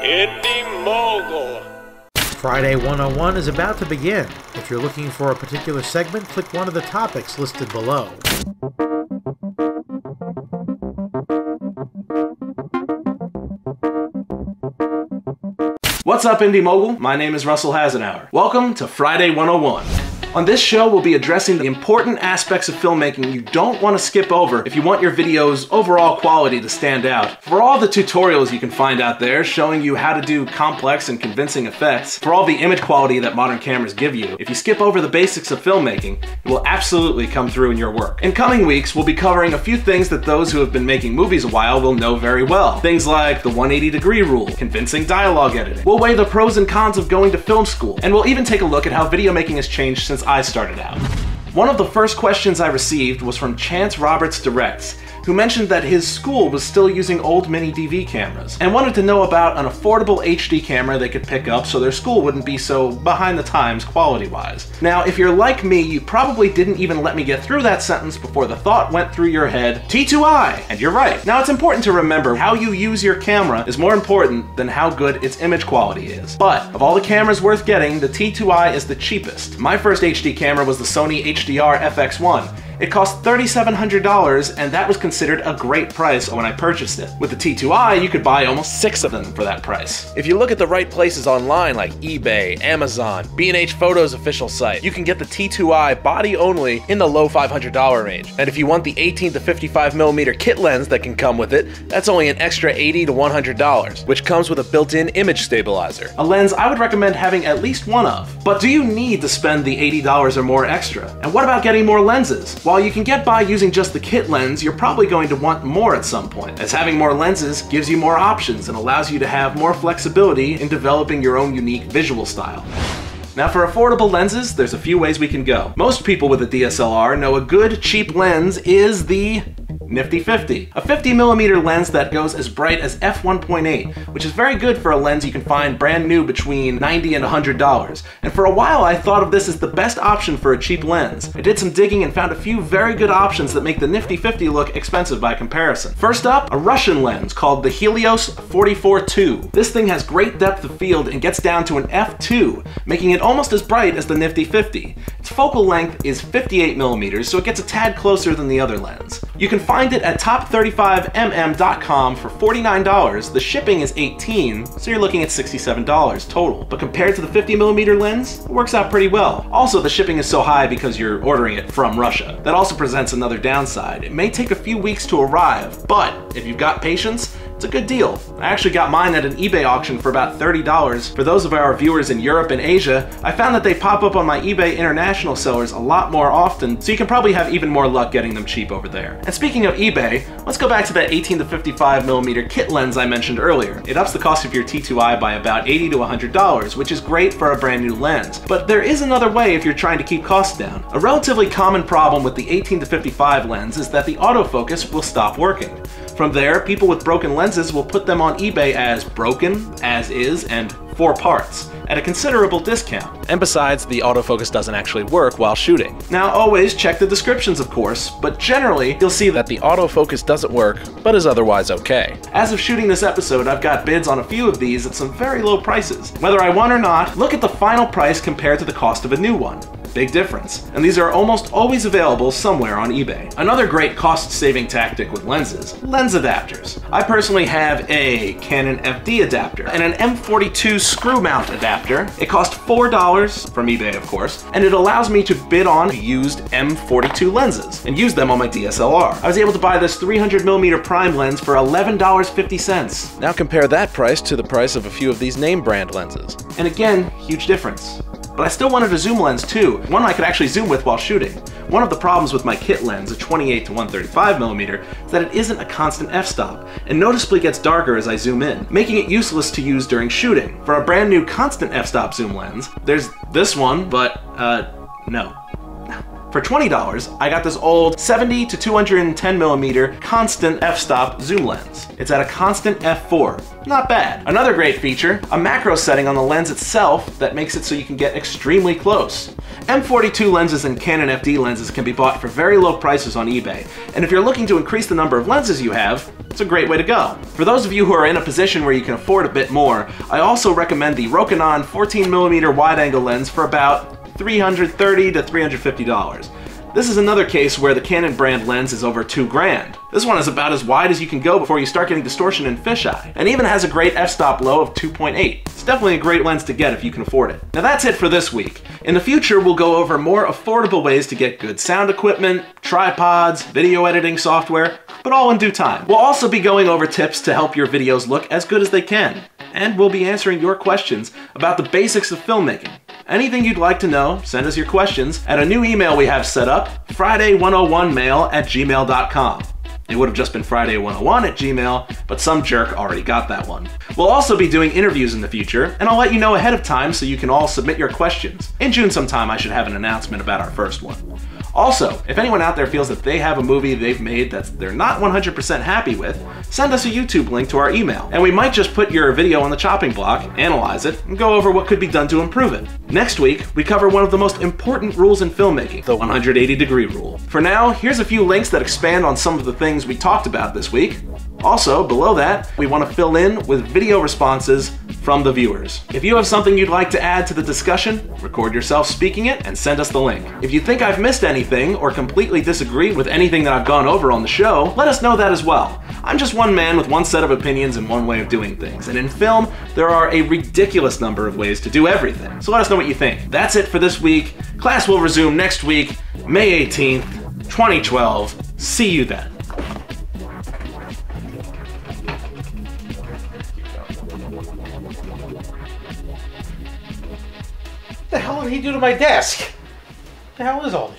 Indie Mogul. Friday 101 is about to begin. If you're looking for a particular segment, click one of the topics listed below. What's up, Indie Mogul? My name is Russell Hasenauer. Welcome to Friday 101. On this show, we'll be addressing the important aspects of filmmaking you don't want to skip over if you want your video's overall quality to stand out. For all the tutorials you can find out there showing you how to do complex and convincing effects, for all the image quality that modern cameras give you, if you skip over the basics of filmmaking, it will absolutely come through in your work. In coming weeks, we'll be covering a few things that those who have been making movies a while will know very well. Things like the 180-degree rule, convincing dialogue editing. We'll weigh the pros and cons of going to film school, and we'll even take a look at how video making has changed since I started out. One of the first questions I received was from Chance Roberts Directs, who mentioned that his school was still using old mini DV cameras and wanted to know about an affordable HD camera they could pick up so their school wouldn't be so behind the times quality-wise. Now, if you're like me, you probably didn't even let me get through that sentence before the thought went through your head, T2i! And you're right. Now, it's important to remember how you use your camera is more important than how good its image quality is. But of all the cameras worth getting, the T2i is the cheapest. My first HD camera was the Sony HDR FX1. It cost $3,700, and that was considered a great price when I purchased it. With the T2i, you could buy almost 6 of them for that price. If you look at the right places online like eBay, Amazon, B&H Photos official site, you can get the T2i body only in the low $500 range. And if you want the 18 to 55mm kit lens that can come with it, that's only an extra $80 to $100, which comes with a built-in image stabilizer. A lens I would recommend having at least one of. But do you need to spend the $80 or more extra? And what about getting more lenses? While you can get by using just the kit lens, you're probably going to want more at some point, as having more lenses gives you more options and allows you to have more flexibility in developing your own unique visual style. Now, for affordable lenses, there's a few ways we can go. Most people with a DSLR know a good, cheap lens is the Nifty 50, a 50mm lens that goes as bright as f1.8, which is very good for a lens you can find brand new between $90 and $100. And for a while I thought of this as the best option for a cheap lens. I did some digging and found a few very good options that make the Nifty 50 look expensive by comparison. First up, a Russian lens called the Helios 44-2. This thing has great depth of field and gets down to an f2, making it almost as bright as the Nifty 50. Its focal length is 58mm, so it gets a tad closer than the other lens. You can find it at top35mm.com for $49. The shipping is $18, so you're looking at $67 total. But compared to the 50mm lens, it works out pretty well. Also, the shipping is so high because you're ordering it from Russia. That also presents another downside. It may take a few weeks to arrive, but if you've got patience, it's a good deal. I actually got mine at an eBay auction for about $30. For those of our viewers in Europe and Asia, I found that they pop up on my eBay international sellers a lot more often, so you can probably have even more luck getting them cheap over there. And speaking of eBay, let's go back to that 18 to 55mm kit lens I mentioned earlier. It ups the cost of your T2i by about $80 to $100, which is great for a brand new lens. But there is another way if you're trying to keep costs down. A relatively common problem with the 18 to 55 lens is that the autofocus will stop working. From there, people with broken lenses will put them on eBay as broken, as is, and for parts, at a considerable discount. And besides, the autofocus doesn't actually work while shooting. Now, always check the descriptions, of course, but generally, you'll see that the autofocus doesn't work, but is otherwise okay. As of shooting this episode, I've got bids on a few of these at some very low prices. Whether I won or not, look at the final price compared to the cost of a new one. Big difference. And these are almost always available somewhere on eBay. Another great cost-saving tactic with lenses, lens adapters. I personally have a Canon FD adapter and an M42 screw mount adapter. It cost $4 from eBay, of course, and it allows me to bid on used M42 lenses and use them on my DSLR. I was able to buy this 300mm prime lens for $11.50. Now compare that price to the price of a few of these name brand lenses. And again, huge difference. But I still wanted a zoom lens too, one I could actually zoom with while shooting. One of the problems with my kit lens, a 28 to 135mm, is that it isn't a constant f-stop, and noticeably gets darker as I zoom in, making it useless to use during shooting. For a brand new constant f-stop zoom lens, there's this one, but no. For $20, I got this old 70 to 210mm constant f-stop zoom lens. It's at a constant f4. Not bad. Another great feature, a macro setting on the lens itself that makes it so you can get extremely close. M42 lenses and Canon FD lenses can be bought for very low prices on eBay, and if you're looking to increase the number of lenses you have, it's a great way to go. For those of you who are in a position where you can afford a bit more, I also recommend the Rokinon 14mm wide-angle lens for about $330 to $350. This is another case where the Canon brand lens is over $2,000. This one is about as wide as you can go before you start getting distortion and fisheye, and even has a great f-stop low of 2.8. It's definitely a great lens to get if you can afford it. Now that's it for this week. In the future, we'll go over more affordable ways to get good sound equipment, tripods, video editing software, but all in due time. We'll also be going over tips to help your videos look as good as they can, and we'll be answering your questions about the basics of filmmaking. Anything you'd like to know, send us your questions at a new email we have set up, friday101mail@gmail.com. It would have just been friday101@gmail, but some jerk already got that one. We'll also be doing interviews in the future, and I'll let you know ahead of time so you can all submit your questions. In June sometime, I should have an announcement about our first one. Also, if anyone out there feels that they have a movie they've made that they're not 100% happy with, send us a YouTube link to our email, and we might just put your video on the chopping block, analyze it, and go over what could be done to improve it. Next week, we cover one of the most important rules in filmmaking, the 180-degree rule. For now, here's a few links that expand on some of the things we talked about this week. Also, below that, we want to fill in with video responses from the viewers. If you have something you'd like to add to the discussion, record yourself speaking it and send us the link. If you think I've missed anything or completely disagree with anything that I've gone over on the show, let us know that as well. I'm just one man with one set of opinions and one way of doing things, and in film, there are a ridiculous number of ways to do everything. So let us know what you think. That's it for this week. Class will resume next week, May 18th, 2012. See you then. What the hell did he do to my desk? What the hell is all this?